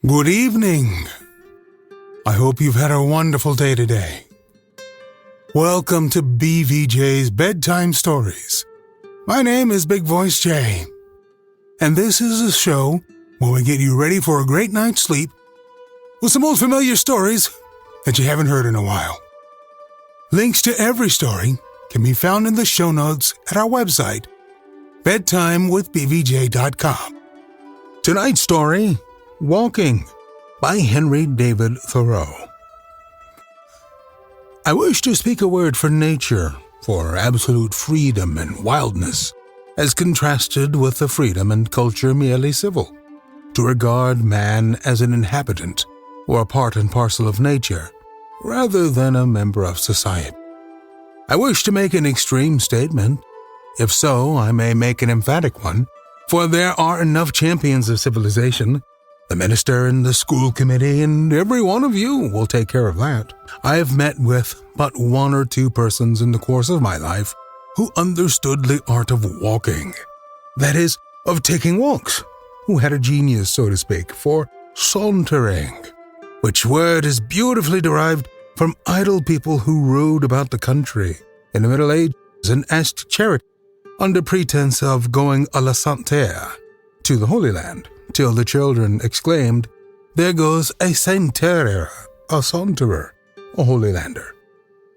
Good evening. I hope you've had a wonderful day today. Welcome to BVJ's Bedtime Stories. My name is Big Voice J, and this is a show where we get you ready for a great night's sleep with some old familiar stories that you haven't heard in a while. Links to every story can be found in the show notes at our website, bedtimewithbvj.com. Tonight's story, Walking, by Henry David Thoreau. I wish to speak a word for nature, for absolute freedom and wildness, as contrasted with the freedom and culture merely civil, to regard man as an inhabitant or a part and parcel of nature, rather than a member of society. I wish to make an extreme statement. If so, I may make an emphatic one, for there are enough champions of civilization. The minister and the school committee and every one of you will take care of that. I have met with but one or two persons in the course of my life who understood the art of walking, that is, of taking walks, who had a genius, so to speak, for sauntering, which word is beautifully derived from idle people who rode about the country in the Middle Ages and asked charity under pretense of going à la santerre, to the Holy Land, till the children exclaimed, "There goes a sainterer, a saunterer, a Holy Lander."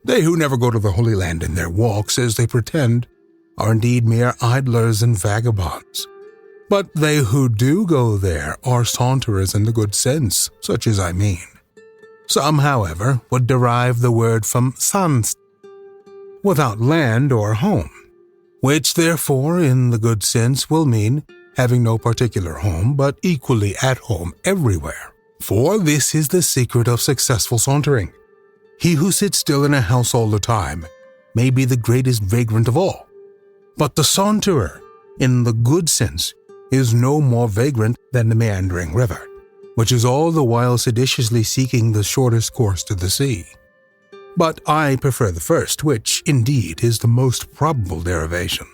They who never go to the Holy Land in their walks, as they pretend, are indeed mere idlers and vagabonds. But they who do go there are saunterers in the good sense, such as I mean. Some, however, would derive the word from sans, without land or home, which therefore, in the good sense, will mean having no particular home, but equally at home everywhere. For this is the secret of successful sauntering. He who sits still in a house all the time may be the greatest vagrant of all. But the saunterer, in the good sense, is no more vagrant than the meandering river, which is all the while seditiously seeking the shortest course to the sea. But I prefer the first, which, indeed, is the most probable derivation.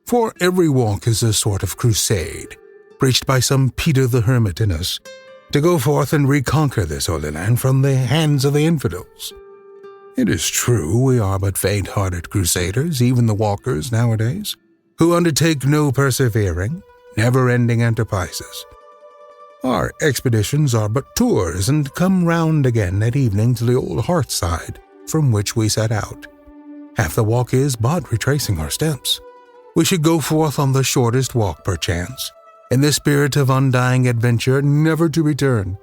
For every walk is a sort of crusade, preached by some Peter the Hermit in us, to go forth and reconquer this Holy Land from the hands of the infidels. It is true we are but faint-hearted crusaders, even the walkers nowadays, who undertake no persevering, never-ending enterprises. Our expeditions are but tours and come round again at evening to the old hearthside from which we set out. Half the walk is but retracing our steps. We should go forth on the shortest walk, perchance, in the spirit of undying adventure, never to return,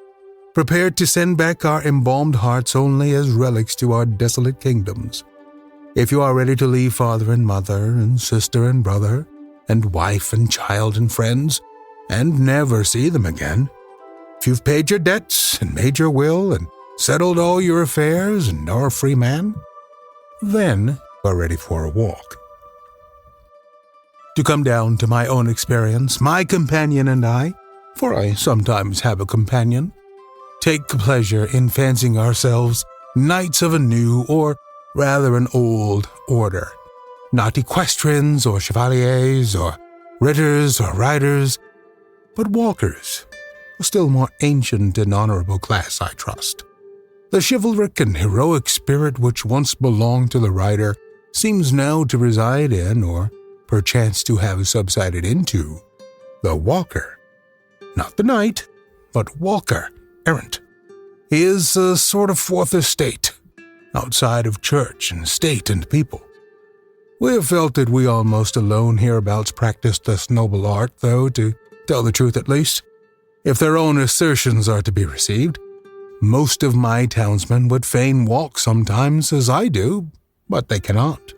prepared to send back our embalmed hearts only as relics to our desolate kingdoms. If you are ready to leave father and mother, and sister and brother, and wife and child and friends, and never see them again, if you've paid your debts and made your will and settled all your affairs and are a free man, then you are ready for a walk. To come down to my own experience, my companion and I, for I sometimes have a companion, take pleasure in fancying ourselves knights of a new, or rather an old, order, not equestrians or chevaliers or ritters or riders, but walkers, a still more ancient and honorable class, I trust. The chivalric and heroic spirit which once belonged to the rider seems now to reside in, or perchance to have subsided into, the walker. Not the knight, but walker, errant. He is a sort of fourth estate, outside of church and state and people. We have felt that we almost alone hereabouts practice this noble art, though, to tell the truth at least, if their own assertions are to be received. Most of my townsmen would fain walk sometimes as I do, but they cannot.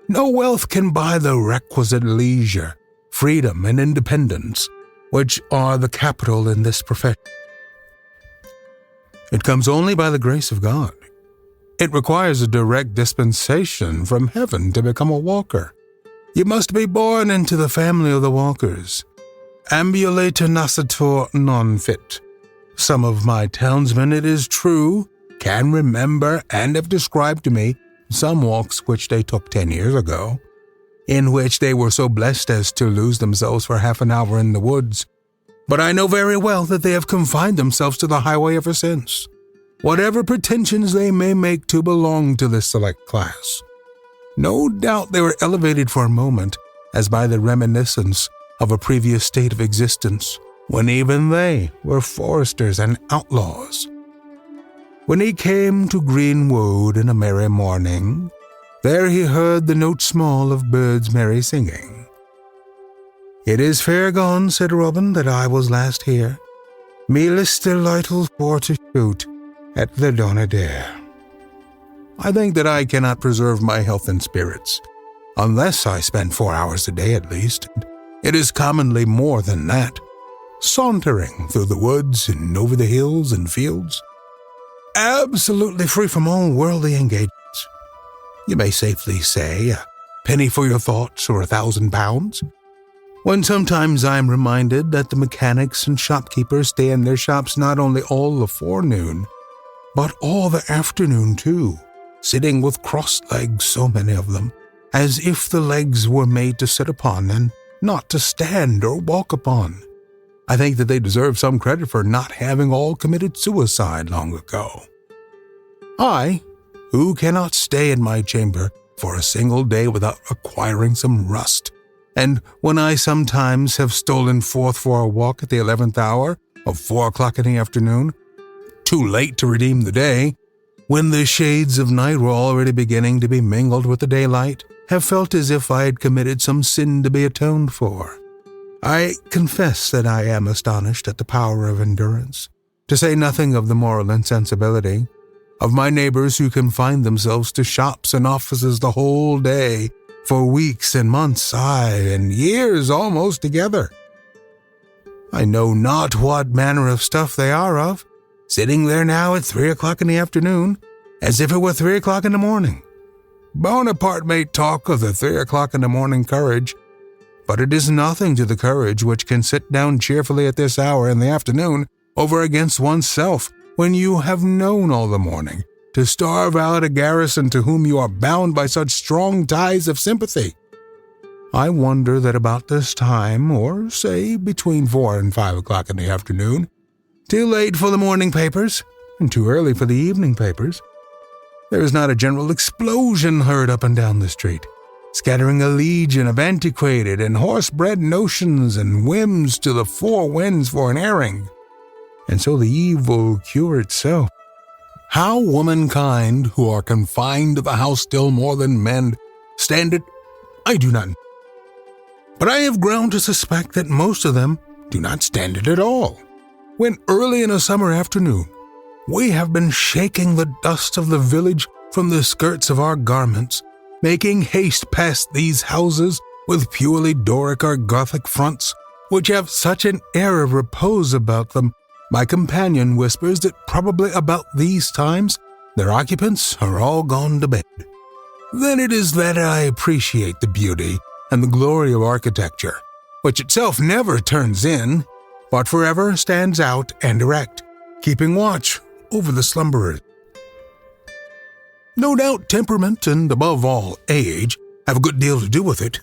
No wealth can buy the requisite leisure, freedom, and independence, which are the capital in this profession. It comes only by the grace of God. It requires a direct dispensation from heaven to become a walker. You must be born into the family of the walkers. Ambulator nascitur non fit. Some of my townsmen, it is true, can remember and have described to me some walks which they took 10 years ago, in which they were so blessed as to lose themselves for half an hour in the woods, But I know very well that they have confined themselves to the highway ever since, whatever pretensions they may make to belong to this select class. No doubt they were elevated for a moment, as by the reminiscence of a previous state of existence, when even they were foresters and outlaws. When he came to Greenwood in a merry morning, there he heard the note small of birds merry singing. "It is fair gone," said Robin, "that I was last here. Me list little for to shoot at the dawn of day." I think that I cannot preserve my health and spirits, unless I spend 4 hours a day at least, and it is commonly more than that, sauntering through the woods and over the hills and fields, absolutely free from all worldly engagements. You may safely say a penny for your thoughts or £1,000, when sometimes I am reminded that the mechanics and shopkeepers stay in their shops not only all the forenoon, but all the afternoon too, sitting with crossed legs, so many of them, as if the legs were made to sit upon and not to stand or walk upon. I think that they deserve some credit for not having all committed suicide long ago. I, who cannot stay in my chamber for a single day without acquiring some rust, and when I sometimes have stolen forth for a walk at the 11th hour of 4 o'clock in the afternoon, too late to redeem the day, when the shades of night were already beginning to be mingled with the daylight, have felt as if I had committed some sin to be atoned for. I confess that I am astonished at the power of endurance, to say nothing of the moral insensibility, of my neighbors who confine themselves to shops and offices the whole day, for weeks and months, aye, and years almost together. I know not what manner of stuff they are of, sitting there now at 3 o'clock in the afternoon, as if it were 3 o'clock in the morning. Bonaparte may talk of the 3 o'clock in the morning courage, but it is nothing to the courage which can sit down cheerfully at this hour in the afternoon over against oneself when you have known all the morning to starve out a garrison to whom you are bound by such strong ties of sympathy. I wonder that about this time, or say between 4 and 5 o'clock in the afternoon, too late for the morning papers, and too early for the evening papers, there is not a general explosion heard up and down the street, scattering a legion of antiquated and horse-bred notions and whims to the four winds for an airing. And so the evil cure itself. How womankind, who are confined to the house still more than men, stand it, I do not know. But I have ground to suspect that most of them do not stand it at all. When early in a summer afternoon, we have been shaking the dust of the village from the skirts of our garments, making haste past these houses with purely Doric or Gothic fronts, which have such an air of repose about them, my companion whispers that probably about these times their occupants are all gone to bed. Then it is that I appreciate the beauty and the glory of architecture, which itself never turns in, but forever stands out and erect, keeping watch over the slumberers. No doubt temperament and, above all, age have a good deal to do with it.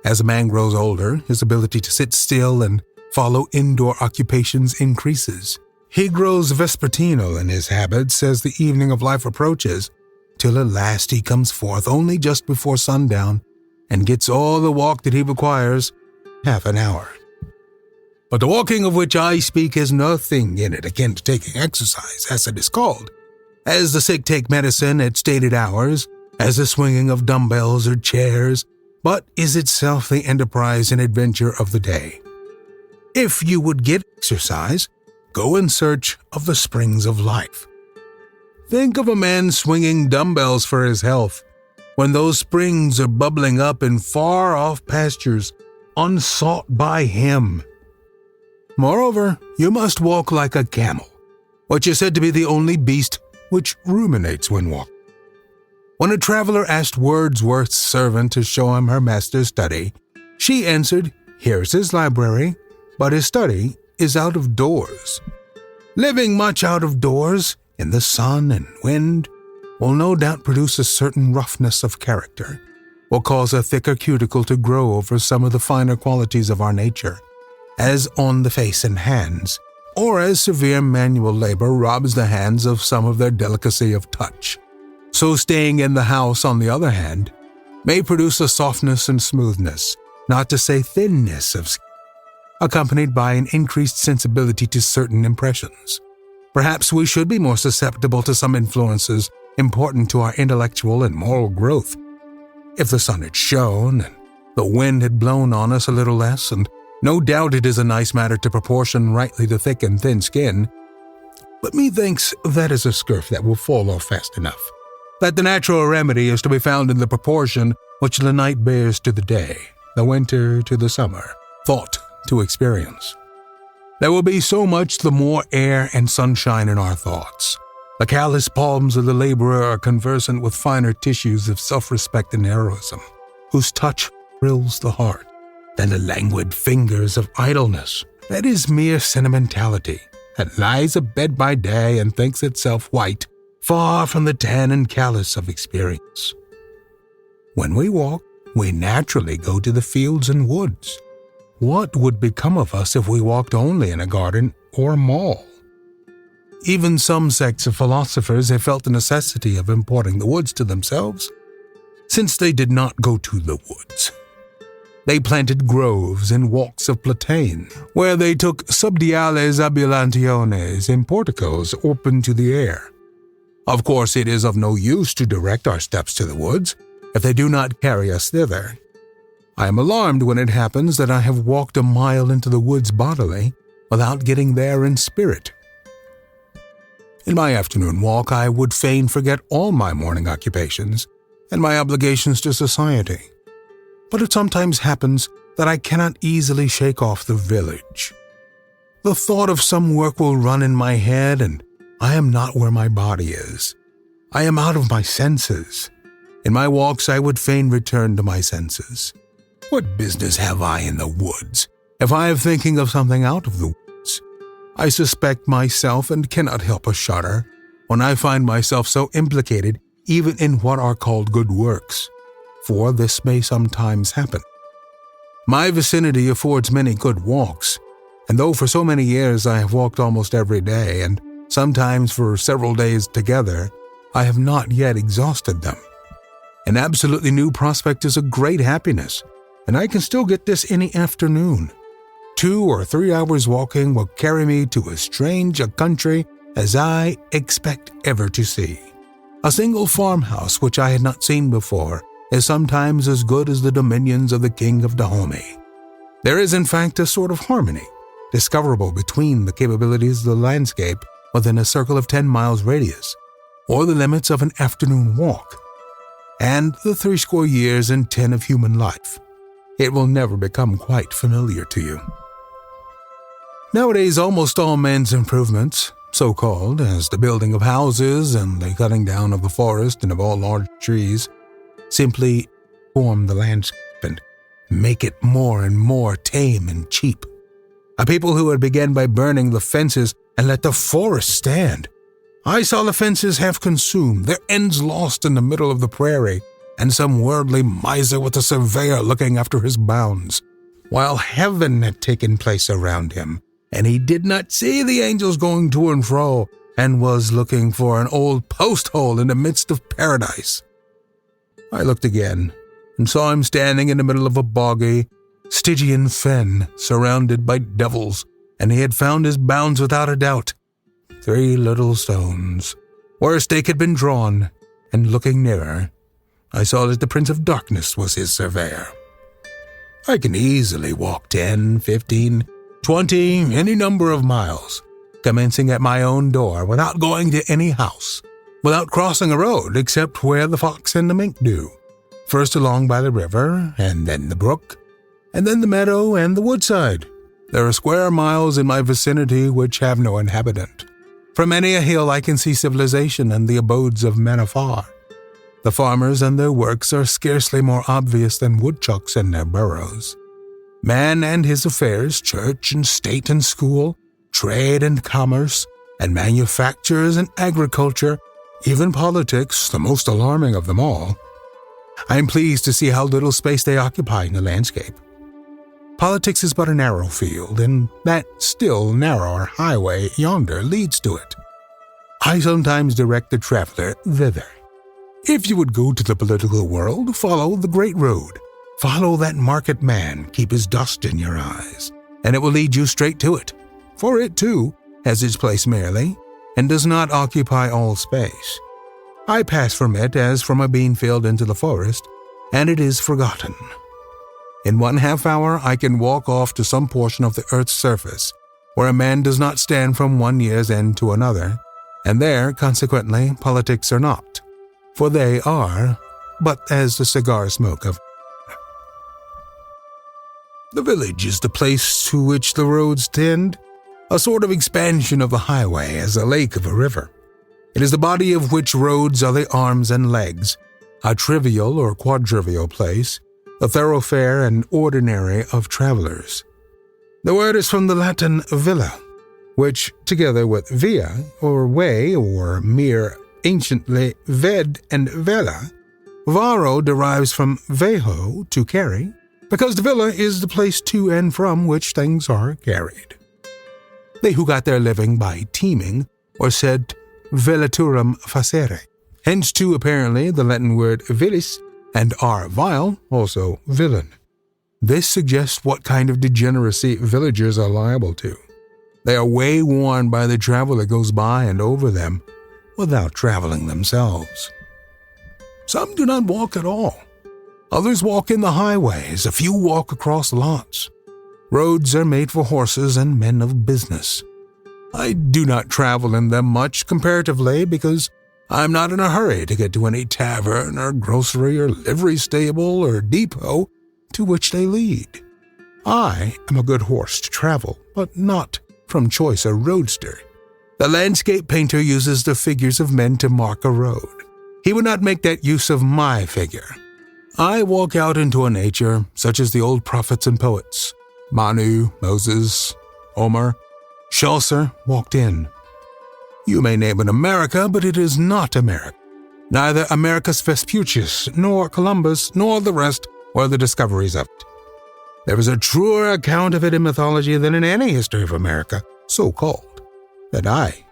As a man grows older, his ability to sit still and follow indoor occupations increases. He grows vespertinal in his habits as the evening of life approaches, till at last he comes forth only just before sundown and gets all the walk that he requires, half an hour. But the walking of which I speak has nothing in it akin to taking exercise, as it is called, as the sick take medicine at stated hours, as the swinging of dumbbells or chairs, but is itself the enterprise and adventure of the day. If you would get exercise, go in search of the springs of life. Think of a man swinging dumbbells for his health, when those springs are bubbling up in far-off pastures, unsought by him. Moreover, you must walk like a camel, which is said to be the only beast which ruminates when walking. When a traveler asked Wordsworth's servant to show him her master's study, she answered, "Here's his library, but his study is out of doors." Living much out of doors, in the sun and wind, will no doubt produce a certain roughness of character, will cause a thicker cuticle to grow over some of the finer qualities of our nature, as on the face and hands, or as severe manual labor robs the hands of some of their delicacy of touch. So staying in the house, on the other hand, may produce a softness and smoothness, not to say thinness of skin, accompanied by an increased sensibility to certain impressions. Perhaps we should be more susceptible to some influences important to our intellectual and moral growth. If the sun had shone and the wind had blown on us a little less, and no doubt it is a nice matter to proportion rightly to thick and thin skin, but methinks that is a scurf that will fall off fast enough, that the natural remedy is to be found in the proportion which the night bears to the day, the winter to the summer, thought to experience. There will be so much the more air and sunshine in our thoughts. The callous palms of the laborer are conversant with finer tissues of self-respect and heroism, whose touch thrills the heart, than the languid fingers of idleness, that is mere sentimentality, that lies abed by day and thinks itself white, far from the tan and callous of experience. When we walk, we naturally go to the fields and woods. What would become of us if we walked only in a garden or a mall? Even some sects of philosophers have felt the necessity of importing the woods to themselves, since they did not go to the woods. They planted groves and walks of platane, where they took subdiales ambulationes in porticos open to the air. Of course, it is of no use to direct our steps to the woods, if they do not carry us thither. I am alarmed when it happens that I have walked a mile into the woods bodily, without getting there in spirit. In my afternoon walk, I would fain forget all my morning occupations and my obligations to society. But it sometimes happens that I cannot easily shake off the village. The thought of some work will run in my head, and I am not where my body is. I am out of my senses. In my walks, I would fain return to my senses. What business have I in the woods, if I am thinking of something out of the woods? I suspect myself and cannot help a shudder when I find myself so implicated even in what are called good works, for this may sometimes happen. My vicinity affords many good walks, and though for so many years I have walked almost every day, and sometimes for several days together, I have not yet exhausted them. An absolutely new prospect is a great happiness, and I can still get this any afternoon. 2 or 3 hours walking will carry me to as strange a country as I expect ever to see. A single farmhouse which I had not seen before is sometimes as good as the dominions of the king of Dahomey. There is in fact a sort of harmony discoverable between the capabilities of the landscape within a circle of 10 miles radius, or the limits of an afternoon walk, and the 80 years and 10 of human life. It will never become quite familiar to you. Nowadays, almost all men's improvements, so-called, as the building of houses and the cutting down of the forest and of all large trees, simply form the landscape and make it more and more tame and cheap. A people who had begun by burning the fences and let the forest stand. I saw the fences half consumed, their ends lost in the middle of the prairie, and some worldly miser with a surveyor looking after his bounds, while heaven had taken place around him, and he did not see the angels going to and fro, and was looking for an old post-hole in the midst of paradise. I looked again, and saw him standing in the middle of a boggy, Stygian fen, surrounded by devils, and he had found his bounds without a doubt. 3 little stones, where a stake had been drawn, and looking nearer, I saw that the Prince of Darkness was his surveyor. I can easily walk 10, 15, 20, any number of miles, commencing at my own door without going to any house, without crossing a road except where the fox and the mink do, first along by the river, and then the brook, and then the meadow and the woodside. There are square miles in my vicinity which have no inhabitant. From many a hill I can see civilization and the abodes of men afar. The farmers and their works are scarcely more obvious than woodchucks in their burrows. Man and his affairs, church and state and school, trade and commerce, and manufactures and agriculture, even politics, the most alarming of them all. I am pleased to see how little space they occupy in the landscape. Politics is but a narrow field, and that still narrower highway yonder leads to it. I sometimes direct the traveler thither. If you would go to the political world, follow the great road. Follow that market man, keep his dust in your eyes, and it will lead you straight to it. For it, too, has its place merely, and does not occupy all space. I pass from it as from a bean field into the forest, and it is forgotten. In 1/2 hour I can walk off to some portion of the earth's surface, where a man does not stand from one year's end to another, and there, consequently, politics are not, for they are but as the cigar smoke of. The village is the place to which the roads tend, a sort of expansion of the highway as a lake of a river. It is the body of which roads are the arms and legs, a trivial or quadrivial place, a thoroughfare and ordinary of travelers. The word is from the Latin villa, which, together with via, or way, or mere anciently ved and vela, varo derives from veho, to carry, because the villa is the place to and from which things are carried. They who got their living by teaming, or said vellaturum facere, hence too apparently the Latin word vilis, and are vile, also villain. This suggests what kind of degeneracy villagers are liable to. They are way-worn by the traveler that goes by and over them, without traveling themselves. Some do not walk at all. Others walk in the highways, a few walk across lots. Roads are made for horses and men of business. I do not travel in them much comparatively because I am not in a hurry to get to any tavern or grocery or livery stable or depot to which they lead. I am a good horse to travel, but not from choice a roadster. The landscape painter uses the figures of men to mark a road. He would not make that use of my figure. I walk out into a nature such as the old prophets and poets, Manu, Moses, Homer, Chaucer walked in. You may name it America, but it is not America. Neither Americus Vespucius, nor Columbus, nor the rest were the discoveries of it. There is a truer account of it in mythology than in any history of America, so-called, that I.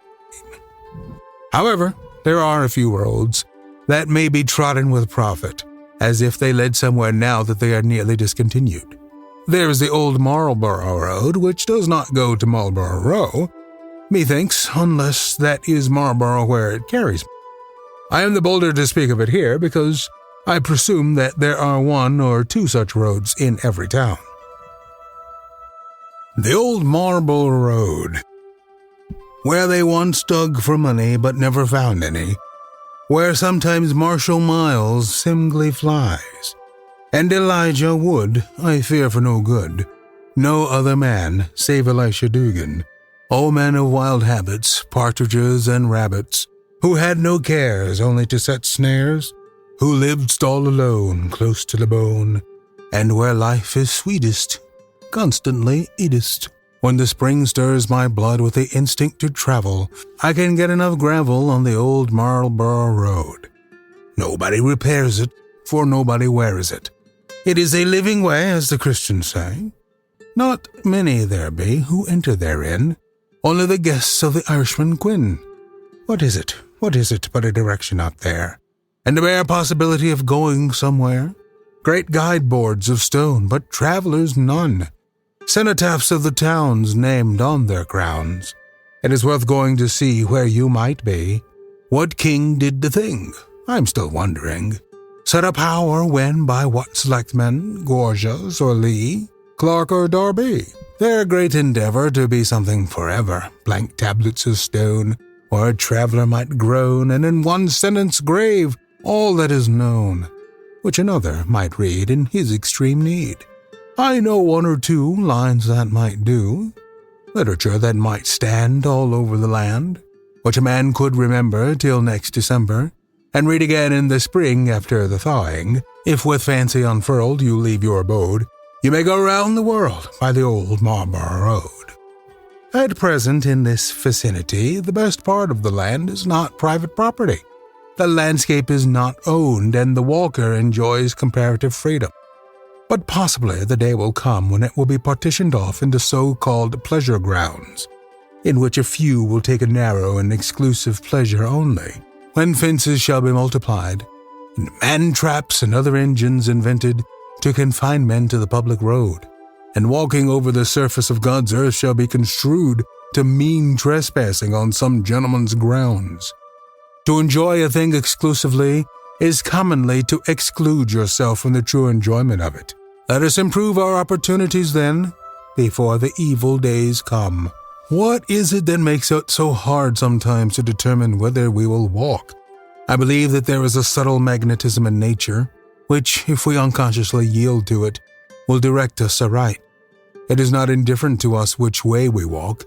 However, there are a few roads that may be trodden with profit, as if they led somewhere now that they are nearly discontinued. There is the old Marlborough Road, which does not go to Marlborough Row, methinks, unless that is Marlborough where it carries me. I am the bolder to speak of it here because I presume that there are 1 or 2 such roads in every town. The old Marlborough Road, where they once dug for money but never found any, where sometimes Marshal Miles singly flies, and Elijah Wood, I fear for no good, no other man save Elisha Dugan, O men of wild habits, partridges and rabbits, who had no cares only to set snares, who lived all alone, close to the bone, and where life is sweetest, constantly eatest. When the spring stirs my blood with the instinct to travel, I can get enough gravel on the old Marlborough Road. Nobody repairs it, for nobody wears it. It is a living way, as the Christians say. Not many there be who enter therein, only the guests of the Irishman Quinn. What is it but a direction up there, and the bare possibility of going somewhere? Great guide-boards of stone, but travelers none. Cenotaphs of the towns named on their crowns. It is worth going to see where you might be. What king did the thing? I'm still wondering. Set up how or when by what selectmen, Gorges or Lee, Clark or Darby? Their great endeavor to be something forever, blank tablets of stone, where a traveler might groan, and in one sentence grave all that is known, which another might read in his extreme need. I know 1 or 2 lines that might do, literature that might stand all over the land, which a man could remember till next December, and read again in the spring after the thawing. If with fancy unfurled you leave your abode, you may go round the world by the old Marlborough Road. At present, in this vicinity, the best part of the land is not private property. The landscape is not owned, and the walker enjoys comparative freedom. But possibly the day will come when it will be partitioned off into so-called pleasure grounds, in which a few will take a narrow and exclusive pleasure only, when fences shall be multiplied, and man-traps and other engines invented to confine men to the public road, and walking over the surface of God's earth shall be construed to mean trespassing on some gentleman's grounds. To enjoy a thing exclusively is commonly to exclude yourself from the true enjoyment of it. Let us improve our opportunities then, before the evil days come. What is it that makes it so hard sometimes to determine whether we will walk? I believe that there is a subtle magnetism in nature, which, if we unconsciously yield to it, will direct us aright. It is not indifferent to us which way we walk.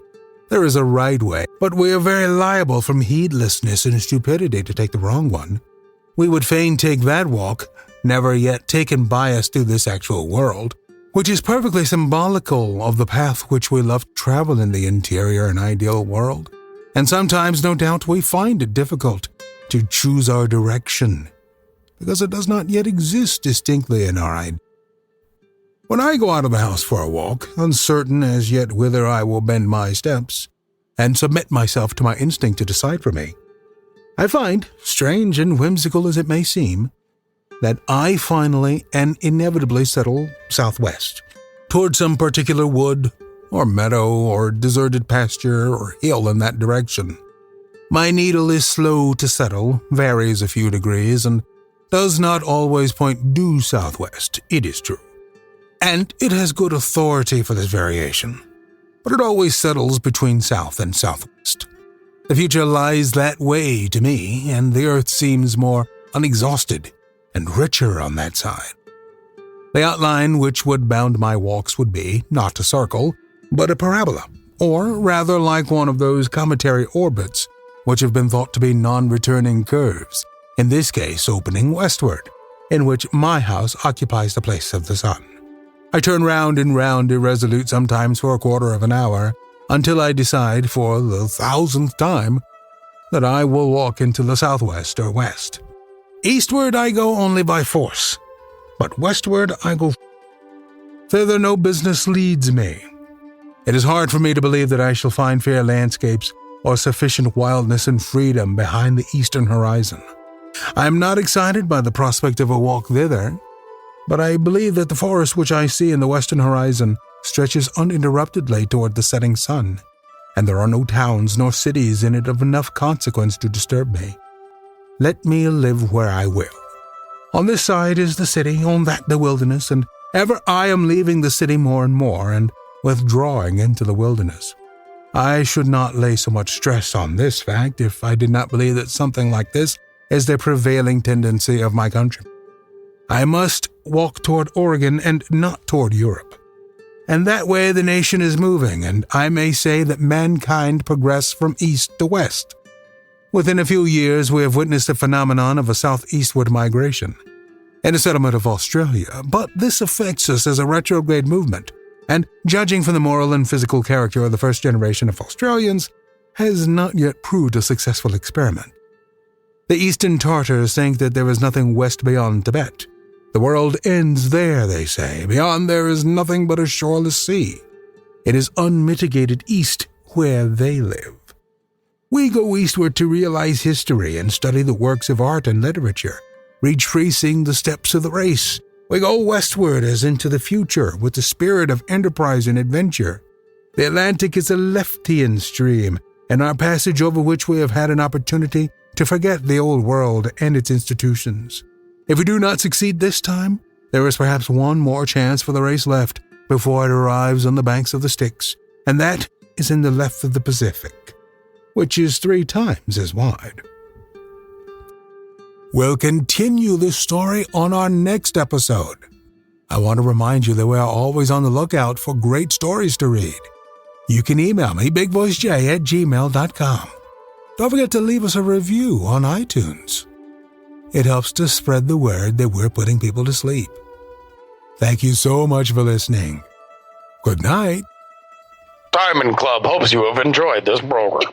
There is a right way, but we are very liable from heedlessness and stupidity to take the wrong one. We would fain take that walk, never yet taken by us through this actual world, which is perfectly symbolical of the path which we love to travel in the interior and ideal world. And sometimes, no doubt, we find it difficult to choose our direction, because it does not yet exist distinctly in our mind. When I go out of the house for a walk, uncertain as yet whither I will bend my steps, and submit myself to my instinct to decide for me, I find, strange and whimsical as it may seem, that I finally and inevitably settle southwest, toward some particular wood, or meadow, or deserted pasture, or hill in that direction. My needle is slow to settle, varies a few degrees, and does not always point due southwest, it is true. And it has good authority for this variation, but it always settles between south and southwest. The future lies that way to me, and the earth seems more unexhausted and richer on that side. The outline which would bound my walks would be, not a circle, but a parabola, or rather like one of those cometary orbits which have been thought to be non-returning curves, in this case opening westward, in which my house occupies the place of the sun. I turn round and round irresolute sometimes for a quarter of an hour, until I decide for the 1,000th time that I will walk into the southwest or west. Eastward I go only by force, but westward I go. Thither no business leads me. It is hard for me to believe that I shall find fair landscapes or sufficient wildness and freedom behind the eastern horizon. I am not excited by the prospect of a walk thither, but I believe that the forest which I see in the western horizon stretches uninterruptedly toward the setting sun, and there are no towns nor cities in it of enough consequence to disturb me. Let me live where I will. On this side is the city, on that the wilderness, and ever I am leaving the city more and more, and withdrawing into the wilderness. I should not lay so much stress on this fact if I did not believe that something like this is the prevailing tendency of my country. I must walk toward Oregon and not toward Europe. And that way the nation is moving, and I may say that mankind progress from east to west. Within a few years, we have witnessed the phenomenon of a southeastward migration in the settlement of Australia, but this affects us as a retrograde movement, and judging from the moral and physical character of the first generation of Australians, has not yet proved a successful experiment. The Eastern Tartars think that there is nothing west beyond Tibet. The world ends there, they say. Beyond there is nothing but a shoreless sea. It is unmitigated east where they live. We go eastward to realize history and study the works of art and literature, retracing the steps of the race. We go westward as into the future with the spirit of enterprise and adventure. The Atlantic is a Leftian stream, and our passage over which we have had an opportunity to forget the old world and its institutions. If we do not succeed this time, there is perhaps one more chance for the race left before it arrives on the banks of the Styx, and that is in the left of the Pacific, which is 3 times as wide. We'll continue this story on our next episode. I want to remind you that we are always on the lookout for great stories to read. You can email me, bigvoicej@gmail.com. Don't forget to leave us a review on iTunes. It helps to spread the word that we're putting people to sleep. Thank you so much for listening. Good night. Diamond Club hopes you have enjoyed this program.